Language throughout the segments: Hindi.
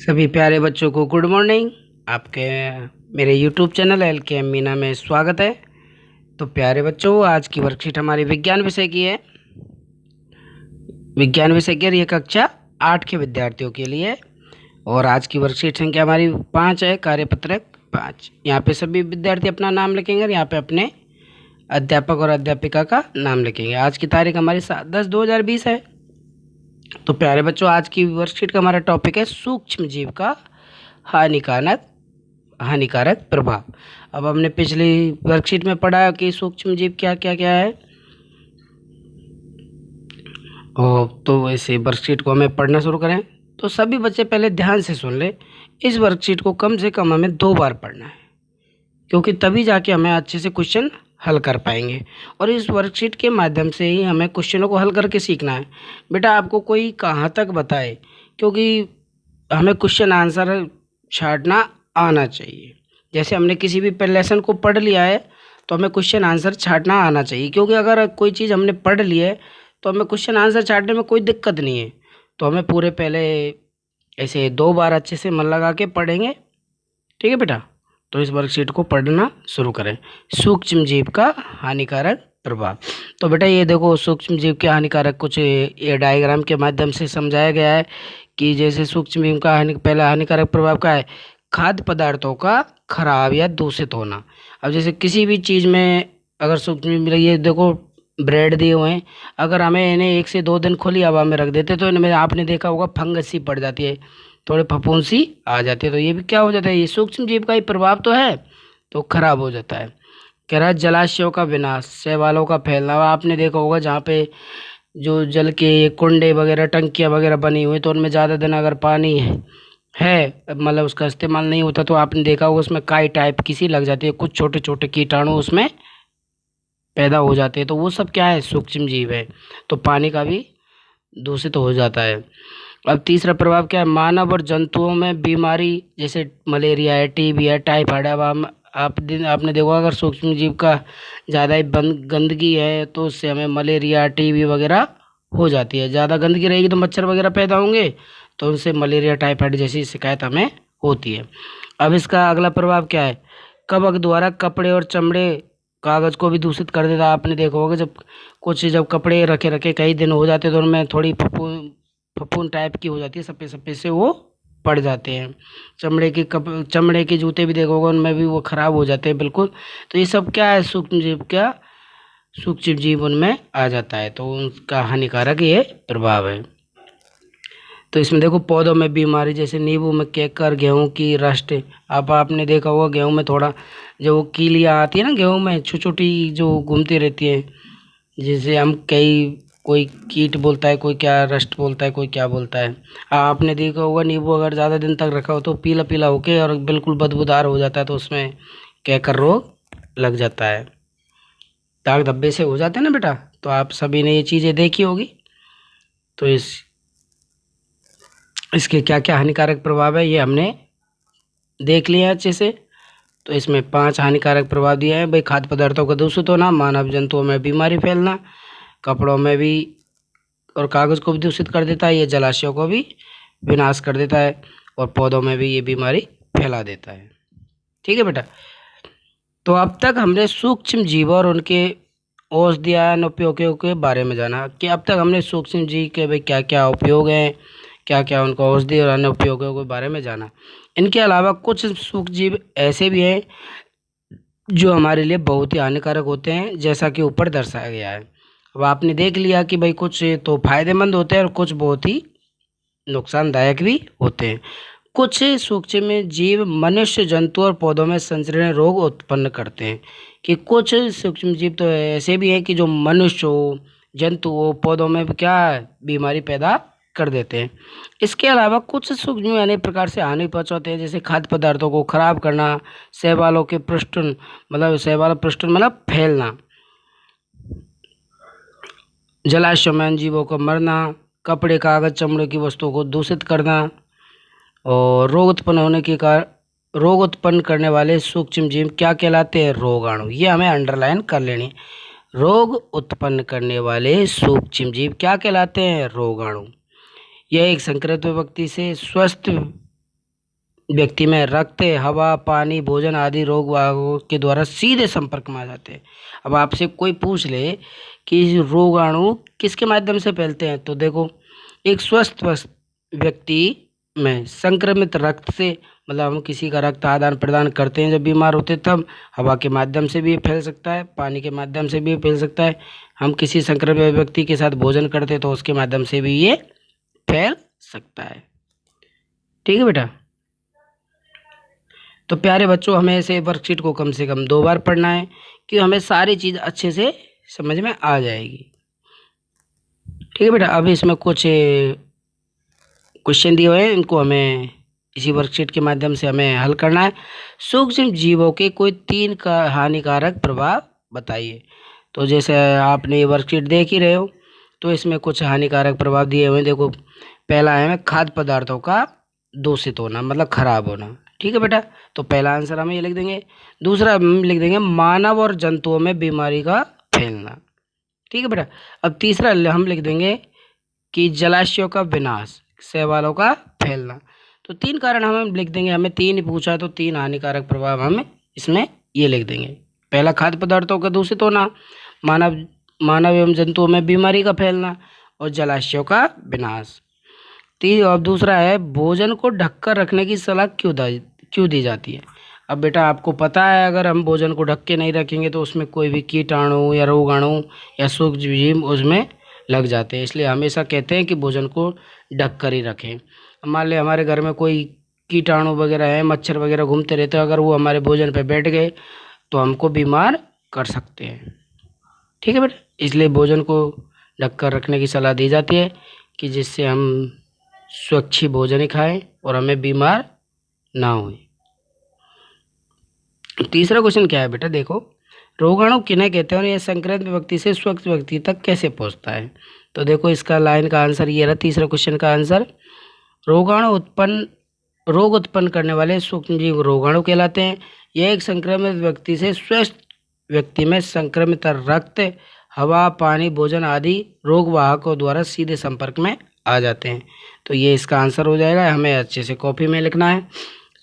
सभी प्यारे बच्चों को गुड मॉर्निंग। आपके मेरे यूट्यूब चैनल LKM मीना में स्वागत है। तो प्यारे बच्चों, आज की वर्कशीट हमारी विज्ञान विषय की है। विज्ञान विषय की ये कक्षा 8 के विद्यार्थियों के लिए। और आज की वर्कशीट संख्या हमारी 5 है, कार्यपत्रक 5। यहाँ पे सभी विद्यार्थी अपना नाम लिखेंगे और यहाँ पे अपने अध्यापक और अध्यापिका का नाम लिखेंगे। आज की तारीख हमारी 7/10/2020 है। तो प्यारे बच्चों, आज की वर्कशीट का हमारा टॉपिक है सूक्ष्म जीव का हानिकारक प्रभाव। अब हमने पिछली वर्कशीट में पढ़ा कि सूक्ष्म जीव क्या क्या क्या है। और तो वैसे वर्कशीट को हमें पढ़ना शुरू करें। तो सभी बच्चे पहले ध्यान से सुन ले। इस वर्कशीट को कम से कम हमें 2 बार पढ़ना है, क्योंकि तभी जाके हमें अच्छे से क्वेश्चन हल कर पाएंगे। और इस वर्कशीट के माध्यम से ही हमें क्वेश्चनों को हल करके सीखना है। बेटा, आपको कोई कहाँ तक बताए, क्योंकि हमें क्वेश्चन आंसर छांटना आना चाहिए। जैसे हमने किसी भी लेसन को पढ़ लिया है तो हमें क्वेश्चन आंसर छांटना आना चाहिए, क्योंकि अगर कोई चीज़ हमने पढ़ ली है तो हमें क्वेश्चन आंसर छांटने में कोई दिक्कत नहीं है। तो हमें पूरे पहले ऐसे 2 बार अच्छे से मन लगा के पढ़ेंगे। ठीक है बेटा, तो इस वर्कशीट को पढ़ना शुरू करें। सूक्ष्म जीव का हानिकारक प्रभाव। तो बेटा ये देखो, सूक्ष्म जीव के हानिकारक कुछ ये डायग्राम के माध्यम से समझाया गया है कि जैसे सूक्ष्म जीव का पहला हानिकारक प्रभाव क्या है, खाद्य पदार्थों का खराब या दूषित होना। अब जैसे किसी भी चीज़ में अगर सूक्ष्म जीव, ये देखो ब्रेड दिए हुए हैं, अगर हमें इन्हें 1 से 2 दिन खुली हवा में रख देते तो इनमें आपने देखा होगा फंगस सी पड़ जाती है, थोड़े फफूंसी आ जाती है। तो ये भी क्या हो जाता है, ये सूक्ष्म जीव का ही प्रभाव तो है, तो खराब हो जाता है। कह रहा है जलाशयों का विनाश, शैवालों का फैलना। आपने देखा होगा जहाँ पे जो जल के कुंडे वगैरह टंकियाँ वगैरह बनी हुई, तो उनमें ज़्यादा दिन अगर पानी है मतलब उसका इस्तेमाल नहीं होता, तो आपने देखा होगा उसमें काई टाइप किसी लग जाती है, कुछ छोटे छोटे कीटाणु उसमें पैदा हो जाते हैं। तो वो सब क्या है, सूक्ष्म जीव है। तो पानी का भी दूषित हो जाता है। अब तीसरा प्रभाव क्या है, मानव और जंतुओं में बीमारी, जैसे मलेरिया है, TB है, टाइफाइड है। अब आपने देखा अगर सूक्ष्म जीव का ज़्यादा ही गंदगी है तो उससे हमें मलेरिया, TB वगैरह हो जाती है। ज़्यादा गंदगी रहेगी तो मच्छर वगैरह पैदा होंगे, तो उनसे मलेरिया, टाइफाइड जैसी शिकायत हमें होती है। अब इसका अगला प्रभाव क्या है, कवक द्वारा कपड़े और चमड़े, कागज़ को भी दूषित कर देता है। आपने देखा होगा जब कपड़े रखे रखे कई दिन हो जाते तो उनमें थोड़ी फफूंद टाइप की हो जाती है, सफ़ेद सफ़ेद से वो पड़ जाते हैं। चमड़े के जूते भी देखोगे उनमें भी वो ख़राब हो जाते हैं बिल्कुल। तो ये सब क्या है, सूक्ष्म जीव उनमें आ जाता है, तो उनका हानिकारक ये प्रभाव है। तो इसमें देखो पौधों में बीमारी, जैसे नींबू में केकर, गेहूं की रस्ट। अब आपने देखा होगा गेहूं में थोड़ा जो कीलियाँ आती है ना, गेहूं में छोटी छोटी जो घूमती रहती है, जिसे हम कोई कीट बोलता है, कोई क्या रस्ट बोलता है, कोई क्या बोलता है। आपने देखा होगा नींबू अगर ज़्यादा दिन तक रखा हो तो पीला पीला होके और बिल्कुल बदबूदार हो जाता है, तो उसमें कैंकर रोग लग जाता है, दाग धब्बे से हो जाते हैं ना बेटा। तो आप सभी ने ये चीज़ें देखी होगी। तो इसके क्या क्या हानिकारक प्रभाव है ये हमने देख लिया अच्छे से। तो इसमें 5 हानिकारक प्रभाव दिए हैं भाई, खाद्य पदार्थों का दूषित होना, मानव जंतुओं में बीमारी फैलना, कपड़ों में भी और कागज़ को भी दूषित कर देता है, ये जलाशयों को भी विनाश कर देता है, और पौधों में भी ये बीमारी फैला देता है। ठीक है बेटा, तो अब तक हमने सूक्ष्म जीव और उनके औषधीय अनुप्रयोगों के बारे में जाना कि अब तक हमने सूक्ष्म जीव के भाई क्या क्या उपयोग हैं, क्या क्या उनको औषधि और अन्य उपयोगों के बारे में जाना। इनके अलावा कुछ सूक्ष्म जीव ऐसे भी हैं जो हमारे लिए बहुत ही हानिकारक होते हैं, जैसा कि ऊपर दर्शाया गया है। अब आपने देख लिया कि भाई कुछ तो फायदेमंद होते हैं और कुछ बहुत ही नुकसानदायक भी होते हैं। कुछ सूक्ष्म जीव मनुष्य, जंतु और पौधों में संचरणीय रोग उत्पन्न करते हैं। कि कुछ सूक्ष्म जीव तो ऐसे भी हैं कि जो मनुष्य हो, जंतु हो, पौधों में भी क्या है, बीमारी पैदा कर देते हैं। इसके अलावा कुछ सूक्ष्म अनेक प्रकार से हानि पहुंचाते हैं, जैसे खाद्य पदार्थों को खराब करना, शैवालों के पृष्ठन मतलब फैलना, जलाशयों में जीवों का मरना, कपड़े, कागज, चमड़े की वस्तुओं को दूषित करना, और रोग उत्पन्न करने वाले सूक्ष्म जीव क्या कहलाते हैं, रोगाणु। ये हमें अंडरलाइन कर लेनी। रोग उत्पन्न करने वाले सूक्ष्म जीव क्या कहलाते हैं, रोगाणु। यह एक संक्रमित व्यक्ति से स्वस्थ व्यक्ति में रक्त, हवा, पानी, भोजन आदि रोग वाहकों के द्वारा सीधे संपर्क में आ जाते हैं। अब आपसे कोई पूछ ले कि रोगाणु किसके माध्यम से फैलते हैं, तो देखो एक स्वस्थ व्यक्ति में संक्रमित रक्त से, मतलब हम किसी का रक्त आदान प्रदान करते हैं जब बीमार होते तब, हवा के माध्यम से भी फैल सकता है, पानी के माध्यम से भी फैल सकता है, हम किसी संक्रमित व्यक्ति के साथ भोजन करते हैं तो उसके माध्यम से भी ये फैल सकता है। ठीक है बेटा। तो प्यारे बच्चों, हमें ऐसे वर्कशीट को कम से कम 2 बार पढ़ना है कि हमें सारी चीज़ अच्छे से समझ में आ जाएगी। ठीक है बेटा। अब इसमें कुछ क्वेश्चन दिए हुए हैं, इनको हमें इसी वर्कशीट के माध्यम से हमें हल करना है। सूक्ष्म जीवों के कोई 3 का हानिकारक प्रभाव बताइए। तो जैसे आपने ये वर्कशीट देख ही रहे हो, तो इसमें कुछ हानिकारक प्रभाव दिए हुए हैं। देखो, पहला है खाद्य पदार्थों का दूषित होना, मतलब खराब होना। ठीक है बेटा। तो पहला आंसर हम ये लिख देंगे। दूसरा हम लिख देंगे मानव और जंतुओं में बीमारी का फैलना। ठीक है बेटा। अब तीसरा हम लिख देंगे कि जलाशयों का विनाश, शैवालों का फैलना। तो 3 कारण हम लिख देंगे, हमें 3 ही पूछा तो 3 हानिकारक प्रभाव हम इसमें ये लिख देंगे। पहला खाद्य पदार्थों का दूषित होना, मानव एवं जंतुओं में बीमारी का फैलना और जलाशयों का विनाश। और दूसरा है भोजन को ढककर रखने की सलाह क्यों दी जाती है। अब बेटा आपको पता है, अगर हम भोजन को ढक के नहीं रखेंगे तो उसमें कोई भी कीटाणु या रोगाणु या सूक्ष्म जीव उसमें लग जाते हैं, इसलिए हमेशा कहते हैं कि भोजन को ढक कर ही रखें। मान लें हमारे घर में कोई कीटाणु वगैरह है, मच्छर वगैरह घूमते रहते हैं, अगर वो हमारे भोजन पे बैठ गए तो हमको बीमार कर सकते हैं। ठीक है बेटा। इसलिए भोजन को ढक कर रखने की सलाह दी जाती है कि जिससे हम स्वच्छ भोजन ही खाएं और हमें बीमार ना होए। तीसरा क्वेश्चन क्या है बेटा, देखो रोगाणु किन्हें कहते हैं और यह संक्रमित व्यक्ति से स्वस्थ व्यक्ति तक कैसे पहुंचता है। तो देखो इसका लाइन का आंसर ये रहा, तीसरा क्वेश्चन का आंसर। रोग उत्पन्न करने वाले सूक्ष्मजीव रोगाणु कहलाते हैं। यह एक संक्रमित व्यक्ति से स्वस्थ व्यक्ति में संक्रमित रक्त, हवा, पानी, भोजन आदि रोग वाहकों द्वारा सीधे संपर्क में आ जाते हैं। तो ये इसका आंसर हो जाएगा, हमें अच्छे से कॉपी में लिखना है।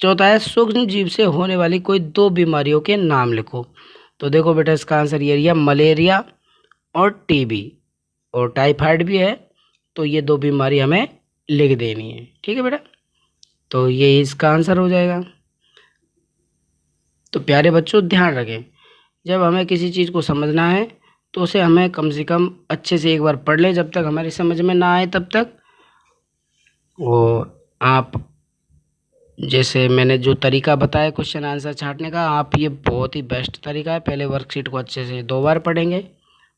चौथा है सूक्ष्म जीव से होने वाली कोई 2 बीमारियों के नाम लिखो। तो देखो बेटा इसका आंसर ये है, मलेरिया और टीबी, और टाइफाइड भी है, तो ये 2 बीमारी हमें लिख देनी है। ठीक है बेटा। तो ये इसका आंसर हो जाएगा। तो प्यारे बच्चों ध्यान रखें, जब हमें किसी चीज़ को समझना है तो उसे हमें कम से कम अच्छे से एक बार पढ़ लें, जब तक हमारी समझ में ना आए तब तक। और आप जैसे मैंने जो तरीका बताया क्वेश्चन आंसर छांटने का, आप ये बहुत ही बेस्ट तरीका है। पहले वर्कशीट को अच्छे से 2 बार पढ़ेंगे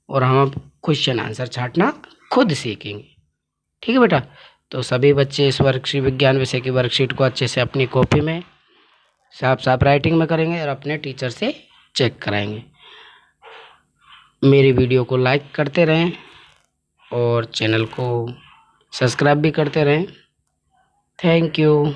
और हम अब क्वेश्चन आंसर छांटना खुद सीखेंगे। ठीक है बेटा। तो सभी बच्चे इस वर्कशीट, विज्ञान विषय की वर्कशीट को अच्छे से अपनी कॉपी में साफ साफ राइटिंग में करेंगे और अपने टीचर से चेक कराएंगे। मेरी वीडियो को लाइक करते रहें और चैनल को सब्सक्राइब भी करते रहें। Thank you.